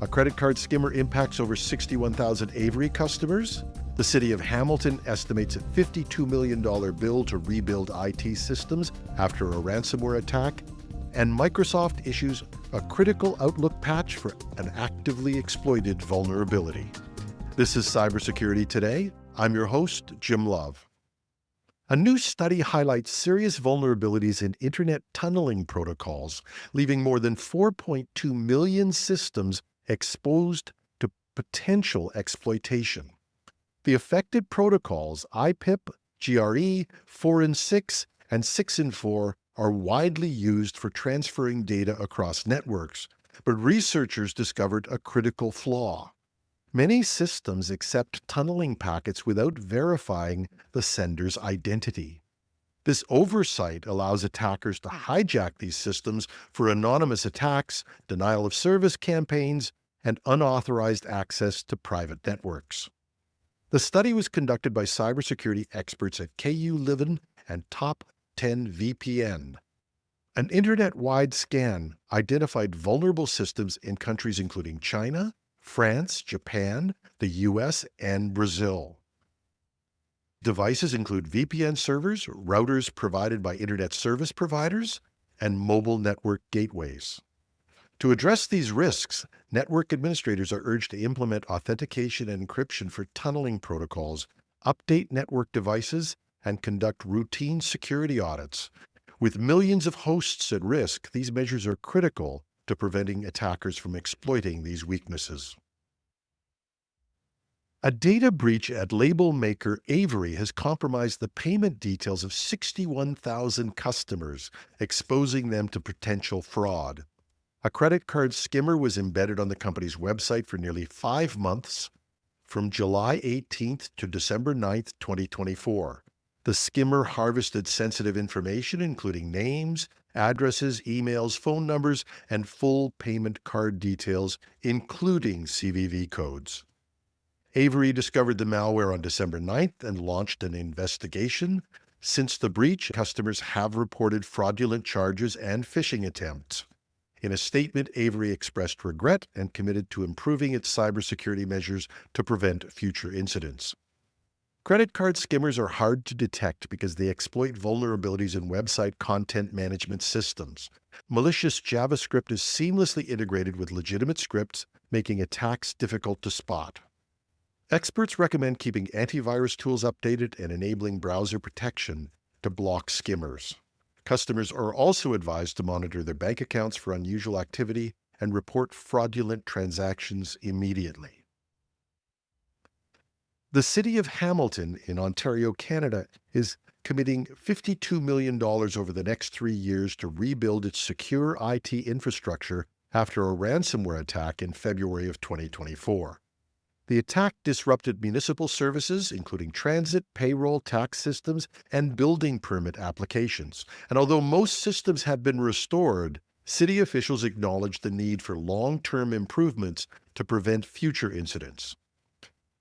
A credit card skimmer impacts over 61,000 Avery customers. The city of Hamilton estimates a $52 million bill to rebuild IT systems after a ransomware attack. And Microsoft issues a critical Outlook patch for an actively exploited vulnerability. This is Cybersecurity Today. I'm your host, Jim Love. A new study highlights serious vulnerabilities in Internet tunneling protocols, leaving more than 4.2 million systems exposed to potential exploitation. The affected protocols IPIP, GRE, 4 and 6, and 6 and 4 are widely used for transferring data across networks, but researchers discovered a critical flaw. Many systems accept tunneling packets without verifying the sender's identity. This oversight allows attackers to hijack these systems for anonymous attacks, denial of service campaigns, and unauthorized access to private networks. The study was conducted by cybersecurity experts at KU Leuven and Top 10 VPN. An internet-wide scan identified vulnerable systems in countries including China, France, Japan, the US, and Brazil. Devices include VPN servers, routers provided by internet service providers, and mobile network gateways. To address these risks, network administrators are urged to implement authentication and encryption for tunneling protocols, update network devices, and conduct routine security audits. With millions of hosts at risk, these measures are critical to preventing attackers from exploiting these weaknesses. A data breach at label maker Avery has compromised the payment details of 61,000 customers, exposing them to potential fraud. A credit card skimmer was embedded on the company's website for nearly 5 months, from July 18th to December 9th, 2024. The skimmer harvested sensitive information, including names, addresses, emails, phone numbers, and full payment card details, including CVV codes. Avery discovered the malware on December 9th and launched an investigation. Since the breach, customers have reported fraudulent charges and phishing attempts. In a statement, Avery expressed regret and committed to improving its cybersecurity measures to prevent future incidents. Credit card skimmers are hard to detect because they exploit vulnerabilities in website content management systems. Malicious JavaScript is seamlessly integrated with legitimate scripts, making attacks difficult to spot. Experts recommend keeping antivirus tools updated and enabling browser protection to block skimmers. Customers are also advised to monitor their bank accounts for unusual activity and report fraudulent transactions immediately. The city of Hamilton in Ontario, Canada, is committing $52 million over the next 3 years to rebuild its secure IT infrastructure after a ransomware attack in February of 2024. The attack disrupted municipal services, including transit, payroll, tax systems, and building permit applications. And although most systems have been restored, city officials acknowledged the need for long-term improvements to prevent future incidents.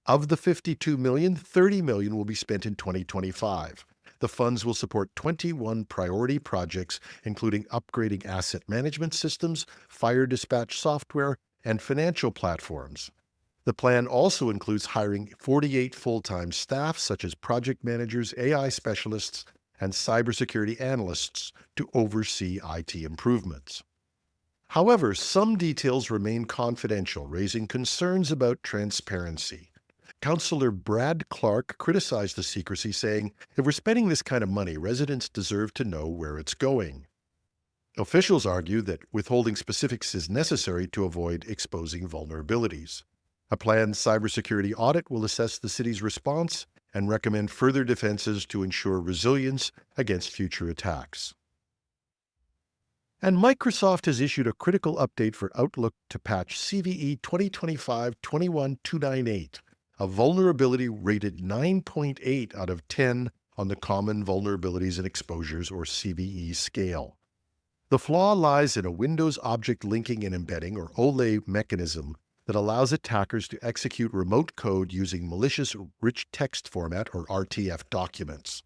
Of the $52 million, $30 million will be spent in 2025. The funds will support 21 priority projects, including upgrading asset management systems, fire dispatch software, and financial platforms. The plan also includes hiring 48 full-time staff, such as project managers, AI specialists, and cybersecurity analysts to oversee IT improvements. However, some details remain confidential, raising concerns about transparency. Councillor Brad Clark criticized the secrecy, saying, "If we're spending this kind of money, residents deserve to know where it's going." Officials argue that withholding specifics is necessary to avoid exposing vulnerabilities. A planned cybersecurity audit will assess the city's response and recommend further defenses to ensure resilience against future attacks. And Microsoft has issued a critical update for Outlook to patch CVE 2025-21298, a vulnerability rated 9.8 out of 10 on the Common Vulnerabilities and Exposures, or CVE, scale. The flaw lies in a Windows Object Linking and Embedding, or OLE, mechanism that allows attackers to execute remote code using malicious rich text format, or RTF, documents.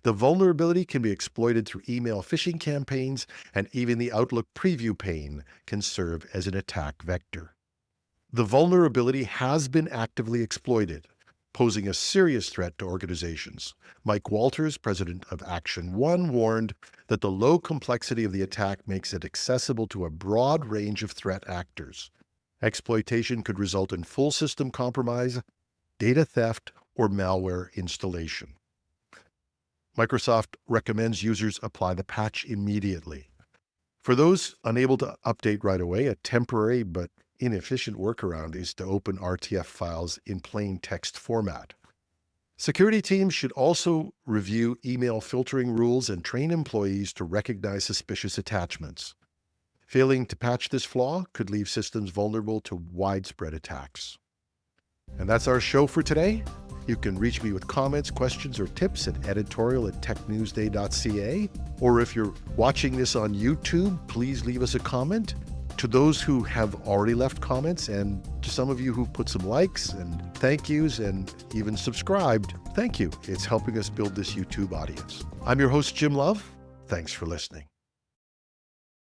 The vulnerability can be exploited through email phishing campaigns, and even the Outlook preview pane can serve as an attack vector. The vulnerability has been actively exploited, posing a serious threat to organizations. Mike Walters, president of Action One, warned that the low complexity of the attack makes it accessible to a broad range of threat actors. Exploitation could result in full system compromise, data theft, or malware installation. Microsoft recommends users apply the patch immediately. For those unable to update right away, a temporary but inefficient workaround is to open RTF files in plain text format. Security teams should also review email filtering rules and train employees to recognize suspicious attachments. Failing to patch this flaw could leave systems vulnerable to widespread attacks. And that's our show for today. You can reach me with comments, questions, or tips at editorial@technewsday.ca. Or if you're watching this on YouTube, please leave us a comment. To those who have already left comments, and to some of you who put some likes and thank yous and even subscribed, thank you. It's helping us build this YouTube audience. I'm your host, Jim Love. Thanks for listening.